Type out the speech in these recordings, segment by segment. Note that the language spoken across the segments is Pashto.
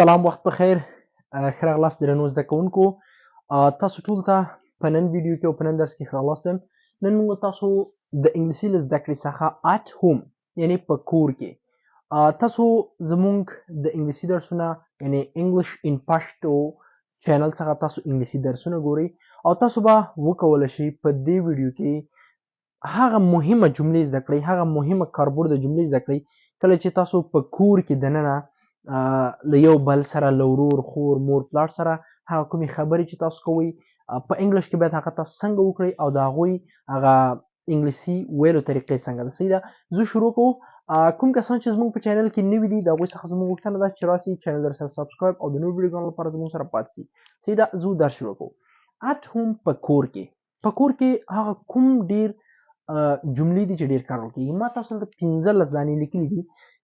سلام وخت په خیر ښه راغلاست درنو زده کوونکو تاسو ټول ته په نن ویډیو کې او په نن درس کې ښه راغلاست وایم. نن موږ تاسو د انګلیسي له زده کړې څخه at home یعنې په کور کې تاسو زموږ د انګلیسي درسونه یعنې انګلیش ان پشتو چینل څخه تاسو انګلیسي درسونه ګورئ او تاسو به وکولی شئ په دې ویډیو کې هغه مهمه جملې زده کړئ، هغه مهمه کاربرد جملې زده کړئ کله چې تاسو په کور کې دننه له یو بل سره له ورور خور مور پلار سره هغه کومې خبرې چې تاسو کوئ په انګلیش کې باید هغه تاسو څنګه وکړئ او د هغوی هغه انګلیسي ویلو طریقې څنګه ده. صحیح ده، زه شروع کوم. کوم کسان چې زموږ په چینل کې نوي دي د هغوی څخه زموږ غوښتنه ده چې راسي چینل در سره سبسکرایب او د نورو ویډیوګانو لپاره زموږ سره پاتې سي. صحیح ده، زه درس شروع کوم. at home په کور کې هغه کوم ډیر جملې دي چې ډیر کارول کېږي. ما تاسو ته 15 دانې لیکلي دي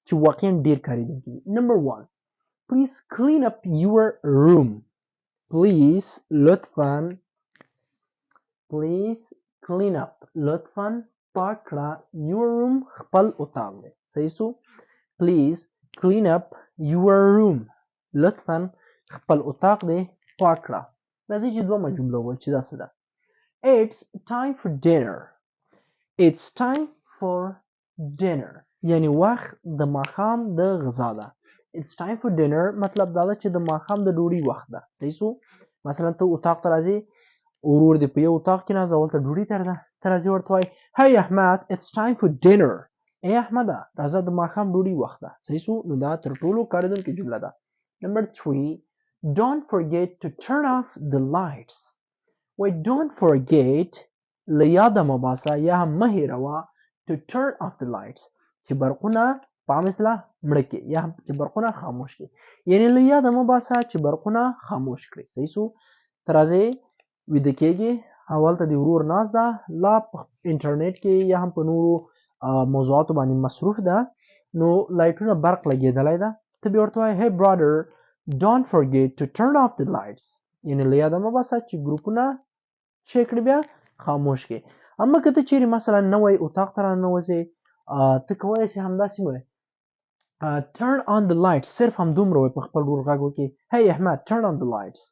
چې واقعا ډیر کارېدونکي دي. نمبر 1، please clean up your room. please لطفاً پاک کړه your room خپل اتاق دی. صحیح سو، please clean up your room لطفاً خپل اتاق دی پاک کړه. راځئ چې دومره جمله ووایو چې دا څه ده. it's time for dinner یعنی وخت د ماښام د غذا ده. it's time for dinner مطلب دا ده چې د ماښام د ډوډۍ وخت ده. صحیح سو، مثلا ته اتاق ته راځې، ورور دې په یو اتاق کې ناست ده، هلته ډوډۍ تیاره ده، ته راځې ورته وایې hey احمد it's time for dinner. ای احمده راځه د ماښام ډوډۍ وخت ده. صحیح سو، نو دا تر ټولو کارېدونکې جمله ده. نمبر 3، don't forget to turn off the lights. don't forget له یاده مه باسه یا هم مه هېروه to turn off the lights چې برقونه په عام اصطلاح مړه کړي یا هم چې برقونه خاموش کړي، یعنې له یاده مه باسه چې برقونه خاموش کړي. صحیح سو، ته راځې ویده کېږې او هلته د ورور ناست ده، لا په انټرنیټ کې یا هم په نورو موضوعاتو باندې مصروف ده، نو لایټونه برق لګېدلی ده، ته بیا ورته وایې hey brother don't forget to turn off the lights، یعنې له یاده مه باسه چې ګروپونه چې کړي بیا خاموش کړي. اما که ته چیرې مثلا نوی اتاق ته راننوځې، ته کولی شې همداسې ووایې turn on the lights، صرف همدومره وایې په خپل ورور غږ وکړې hey احمد turn on the lights،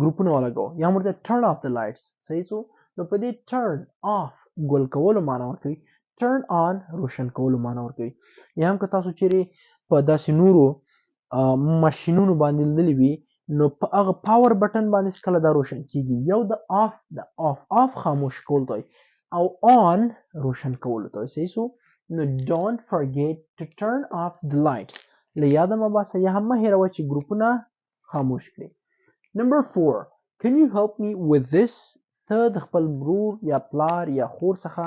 ګروپونه ولګوه یا هم ورته turn off the lights. صحیح سو، نو په دې turn off ګل کولو معنا ورکوي، turn on روشن کولو معنا ورکوي. یا هم که تاسو چیرې په داسې نورو ماشینونو باندې لیدلي وي نو په هغه پاور بټن باندې کله دا روشن کیږي، یو د آف خاموش کول ته او آن روشن کول ته. صحیح سو، نو don't forget to turn off the lights له یاده مه باسه یا هم مه هېروه چې ګروپونه خاموش کړي. نمبر 4، can you help me with this؟ ته د خپل ورور یا پلار یا خور څخه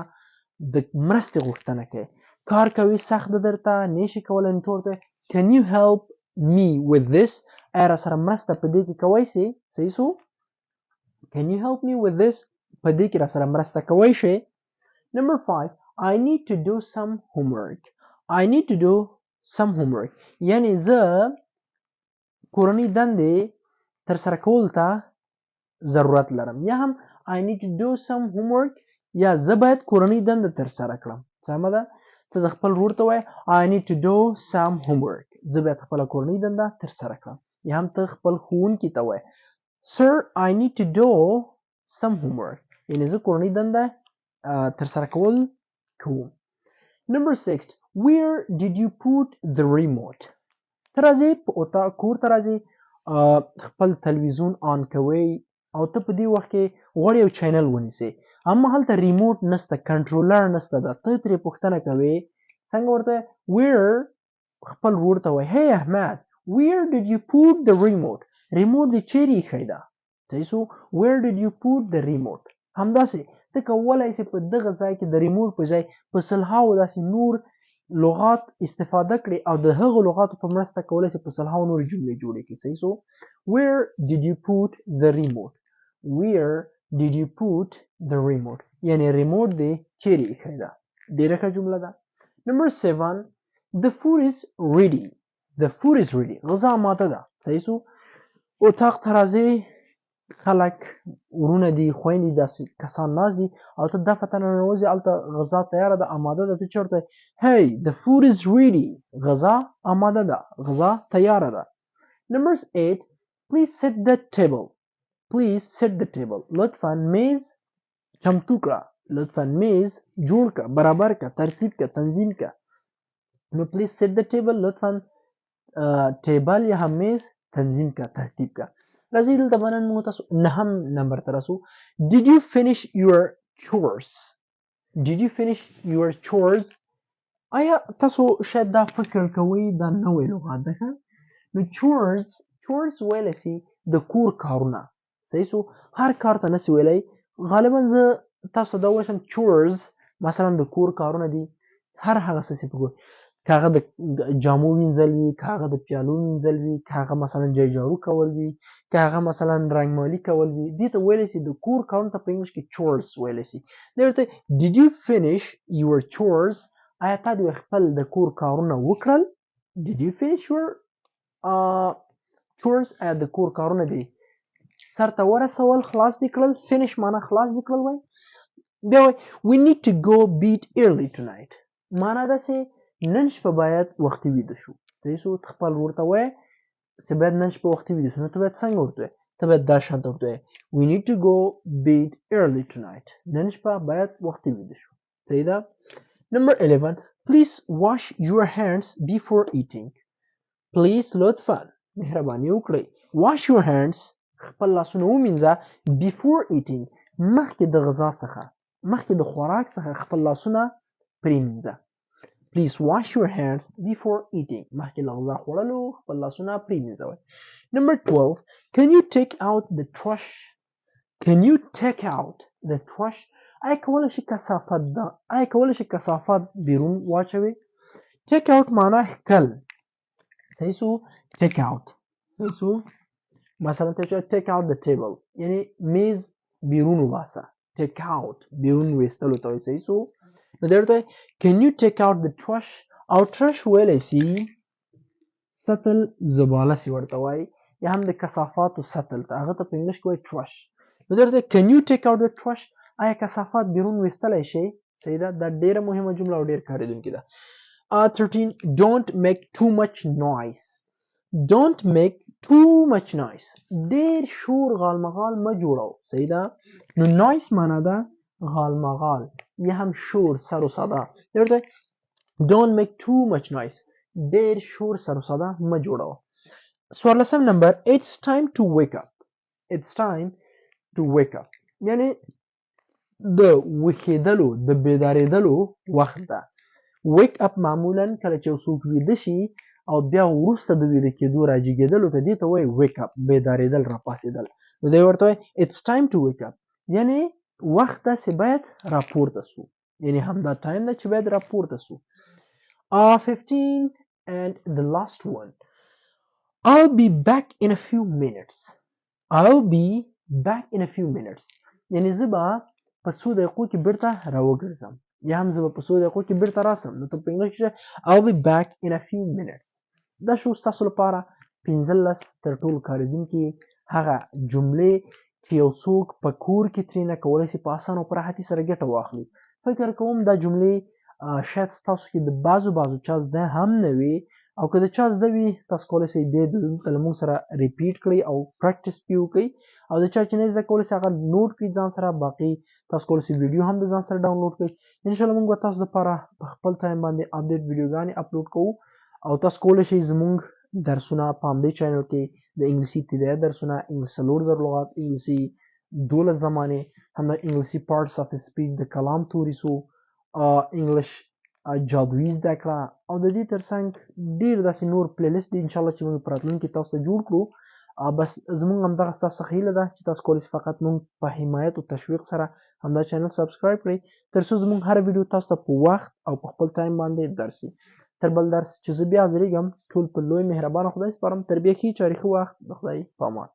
د مرستې غوښتنه کوي، کار کوي سخت ده درته نه شي کولی، نو ته ورته can you help me with this؟ ایا را سره مرسته په دې کې کوی شئ؟ صحیح سو، can you help me with this؟ په دې کې را سره مرسته کوی شئ. نمبر 5، I need to do some homework. یعنی زه کورنۍ دندې تر سره کول ته ضرورت لرم، یا هم I need to do some homework یا زه باید کورنۍ دنده تر سره کړم. سمه ده، ته د خپل ورور ته وایې I need to do some homework، زه باید خپله کورنۍ دنده تر سره کړم. یا هم ته خپل ښوونکي ته وایې Sir I need to do some homework، یعنی زه کورنۍ دنده تر سره کول کوم. نمبر 6، where did you put the remote؟ ته راځې په اتاق کور ته راځې، خپل تلویزیون آن کوئ او ته په دې وخت کې غواړې یو چینل ونیسې، اما هلته ریموټ نسته، کنټرولر نسته ده، ته ترې پوښتنه کوې څنګه ورته where خپل ورور ته وایې hey احمد where did you put the remote؟ ریموټ دې چیرې ایښی ده؟ صحیح سو، where did you put the remote؟ همداسې ته کولی شې په دغه ځای کې د ریموټ په ځای په سلهاوو داسې نور لغات استفاده کړي او د هغو لغاتو په مرسته کولی شي په سلهاوو نورې جملې جوړې کړي. صحیح سو، where did you put the remote؟ یعنی ریموټ دې چیرې ایښی ده؟ ډېره ښه جمله ده. نمبر 7، the food is ready. غذا آماده ده. صحیح سو، اتاق ته راځې، خلک ورونه دي خویندې داسې کسان ناست دي او ته دفعه ته ننوځې، هلته غذا تیاره ده، آماده ده، ته چېرته hey the food is ready، غذا آماده ده، غذا تیاره ده. Number 8 please set the table. Please set the table. لطفا میز چمتو کړه. لطفا میز جوړ کړه، برابر کړه، ترتیب کړه، تنظیم کړه. نو please set the table لطفا ټیبل یا هم میز تنظیم کړه، ترتیب کړه. راځئ دلته باندې موږ تاسو 9 نمبر ته رسو. Did you finish your chores? Did you finish your chores? آیا تاسو شاید دا فکر کوئ دا نوې لغات ده ښه؟ نو chores ویلی سي د کور کارونه. صحیح سو؟ هر کار ته نسي ویلی. غالبا زه تاسو ته دا وویشم chores مثلا د کور کارونه دي هر هغه څه چې په که هغه د جامو وینځل وي، که هغه د پیالو وینځل وي، که هغه مثلا جارو کول وي، که هغه مثلا رنګمالي کول وي، دې ته ویلی سي د کور کارونو ته په انګلیش کې chores ویلی سي. دی ورته Did you finish your chores? آیا تا دوی خپل د کور کارونه وکړل؟ Did you finish your chores؟ آیا د کور کارونه دي سر ته ورسول، خلاص دي کړل؟ finish معنا خلاص دي کړل وای. بیا وای we need to go bed early tonight. معنا ده چې نن شپه باید وختي ویده شو. صحیح سو؟ خپل ورور ته وای چې باید نن شپه وختي ویده شو. نو ته باید څنګه ورته وایې؟ ته باید دا شانته ورته وایې we need to go bed early tonight. نن شپه باید وختي ویده شو. صحیح ده؟ Number 11 please wash your hands before eating. Please لطفا مهرباني وکړئ wash your hands خپل لاسونه ومینځه before eating مخکې د غذا څخه، مخکې د خوراک څخه خپل لاسونه پرېمینځه. Please wash your hands before eating مخکې له غذا خوړلو خپل لاسونه پرېمینځئ. Number 12 can you take out the trash? Can you take out the trash? آیا کولی شي کثافت ده آیا کولی شي کثافات بیرون واچوي؟ take out معنا ښکل. صحیح سو؟ take out. صحیح سو؟ مثلا ته take out the table یعنی میز بیرون وباسه. take out بیرون ویستلو ته وایي. صحیح سو؟ نو دی ورته can you take out the trash؟ او trash ویلی سي سطل زباله سي ورته وایي یا هم د کثافاتو سطل ته هغه ته په انګلیش کې وایي trash. نو دی ورته can you take out the trash؟ آیا کثافات بیرون ویستلی شي؟ صحیح ده؟ دا ډیره مهمه جمله او ډیر کاریدونکې ده. 13 don't make too much noise. Don't make too much noise. ډیر شور غالمغال مه جوړو. صحیح ده؟ نو noise معنا ده غالمغال یا هم شور سر و صدا. دی ورته don't make too much noise. ډیر شور سر و صدا مه جوړو. 14 نمبر it's time to wake up. It's time to wake up یعنی د ویښېدلو د بیدارېدلو وخت ده. wake up معمولا کله چې یو څوک ویده شي او بیا وروسته د ویده کېدو راجګېدلو ته دې ته وایي wake up بیدارېدل راپاڅېدل. نو دی ورته وایي it's time to wake up یعنی وخت ده چې باید راپورته سو یعنی همدا ټایم ده چې باید راپورته سو. 15 and the last one I'll be back in a few minutes. I'll be back in a few minutes یعنی زه به په څو دقیقو کې بیرته راوګرځم یا هم زه به په څو دقیقو کې بیرته راسم. نو ته په انګلیش کې I'll be back in a few minutes. دا شو ستاسو لپاره 15 تر ټولو کاریدونکي هغه جملې چې یو څوک په کور کې ترېنه کولی شي په اسانه او په راحتي سره ګټه واخلي. فکر کوم دا جملې شاید ستاسو کې د بعضو چا زده هم نه وي او که د چا زده وي تاسو کولی شئ بیا دلته له موږ سره ریپیټ کړئ او پریکټس پې وکړئ او د چا چې نه زده کولی شي هغه نوټ کړي ځان سره. باقي تاسو کولی شئ ویډیو هم د ځان سره ډاونلوډ کړئ. انشاءالله موږ به تاسو دپاره په خپل ټایم باندې اپډیټ ویډیوګانې اپلوډ کوو او تاسو کولی شئ زموږ درسونه په همدې چینل کې د انګلیسي ابتدایه درسونه، انګلیسي 4000 لغات، انګلیسي 12 زمانې، همدا انګلیسي پارټس اف سپیچ، د کلام توریسو، انګلیش جادویي زده کړه او د دې ترڅنګ ډېر داسې نور پلی لیست دي انشاءالله چې موږ په راتلونکي تاسو ته جوړ کړو. بس زموږ همدغه ستاسو څخه هیله ده چې تاسو کولی شئ فقط موږ په حمایت او تشویق سره همدا چینل سبسکرایب کړئ تر څو زموږ هره ویډیو تاسو ته په وخت او په خپل ټایم باندې درسي. تر بل درس چې زه بیا حاضرېږم ټول په لوی مهربانه خدای سپارم. تر بیا ښې چارې ښه وخت. د خدای په امان.